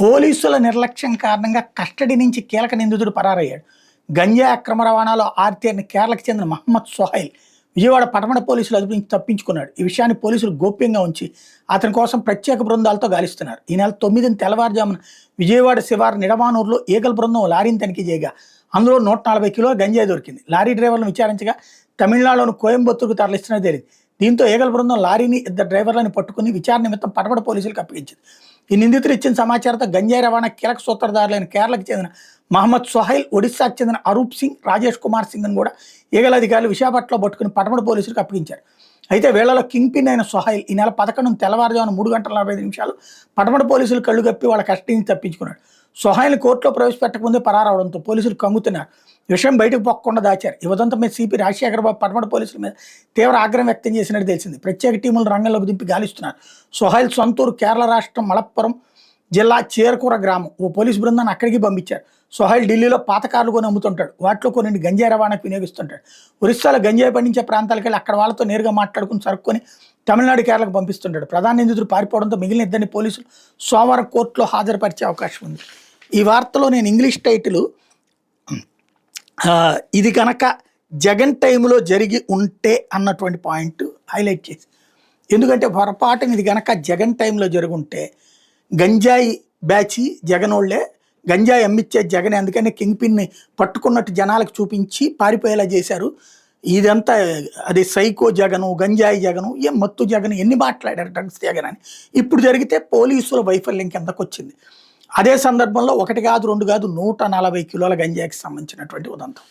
పోలీసుల నిర్లక్ష్యం కారణంగా కస్టడీ నుంచి కీలక నిందితుడు పరారయ్యాడు. గంజాయి అక్రమ రవాణాలో ఆరితేరిన కేరళకు చెందిన మహమ్మద్ సోహైల్ విజయవాడ పటమట పోలీసులు అదుపు నుంచి తప్పించుకున్నాడు. ఈ విషయాన్ని పోలీసులు గోప్యంగా ఉంచి అతని కోసం ప్రత్యేక బృందాలతో గాలిస్తున్నారు. ఈ నెల 9న తెల్లవారుజామున విజయవాడ శివారు నిడమానూరులో ఈగల బృందం లారీని తనిఖీ చేయగా అందులో 140 కిలోల గంజాయి దొరికింది. లారీ డ్రైవర్లను విచారించగా తమిళనాడులోని కోయంబత్తూరుకు తరలిస్తున్నది తేలింది. దీంతో ఈగల బృందం లారీని 2 డ్రైవర్లను పట్టుకుని విచారణ నిమిత్తం పటమట పోలీసులకు అప్పగించింది. ఈ నిందితులు ఇచ్చిన సమాచారంతో గంజాయి రవాణా కీలక సూత్రధారులైన కేరళకు చెందిన మహమ్మద్ సోహైల్, ఒడిశాకు చెందిన అరూప్ సింగ్, రాజేష్ కుమార్ సింగ్ను కూడా ఈగల అధికారులు విశాఖపట్నంలో పట్టుకుని పటమట పోలీసులకు అప్పగించారు. అయితే వీళ్లలో కింగ్ పిన్ అయిన సోహైల్ ఈ నెల 11 తెల్లవారుజామున 3:45 పటమట పోలీసులు కళ్ళు కప్పి వాళ్ళ కస్టడీని తప్పించుకున్నాడు. సోహైల్ని కోర్టులో ప్రవేశపెట్టకముందే పరారవడంతో పోలీసులు కంగుతున్నారు. విషయం బయటకు పోకుండా దాచారు. ఈ ఉదంతం మీద సిపి రాజశేఖర్ బాబు పటమట పోలీసుల మీద తీవ్ర ఆగ్రహం వ్యక్తం చేసినట్టు తెలిసింది. ప్రత్యేక టీములు రంగంలోకి దింపి గాలిస్తున్నారు. సోహైల్ సొంతూరు కేరళ రాష్ట్రం మలప్పురం జిల్లా చేరకూర గ్రామం. ఓ పోలీసు బృందాన్ని అక్కడికి పంపించారు. సోహైల్ ఢిల్లీలో పాత కార్లు కొని అమ్ముతుంటాడు. వాటిలో కొన్ని గంజాయి రవాణాకు వినియోగిస్తుంటాడు. ఒరిస్సాలో గంజాయి పండించే ప్రాంతాలకు వెళ్ళి అక్కడ వాళ్ళతో నేరుగా మాట్లాడుకుని సరుక్కొని తమిళనాడు, కేరళకు పంపిస్తుంటాడు. ప్రధాన నిందితుడు పారిపోవడంతో మిగిలిన 2 పోలీసులు సోమవారం కోర్టులో హాజరుపరిచే అవకాశం ఉంది. ఈ వార్తలో నేను ఇంగ్లీష్ టైటిల్ ఇది కనుక జగన్ టైంలో జరిగి ఉంటే అన్నటువంటి పాయింట్ హైలైట్ చేసి, ఎందుకంటే పొరపాటున ఇది కనుక జగన్ టైంలో జరుగుంటే గంజాయి బ్యాచి జగనోళ్లే, గంజాయి అమ్మిచ్చే జగనే, అందుకని కింగ్ పిన్ని పట్టుకున్నట్టు జనాలకు చూపించి పారిపోయేలా చేశారు. ఇదంతా అది సైకో జగను, గంజాయి జగను, ఏం మత్తు జగన్ ఎన్ని మాట్లాడారు డ్రగ్స్ జగన్ అని. ఇప్పుడు జరిగితే పోలీసుల వైఫల్యం కిందకు వచ్చింది. అదే సందర్భంలో 1 కాదు 2 కాదు 140 కిలోల గంజాయికి సంబంధించినటువంటి ఉదంతం.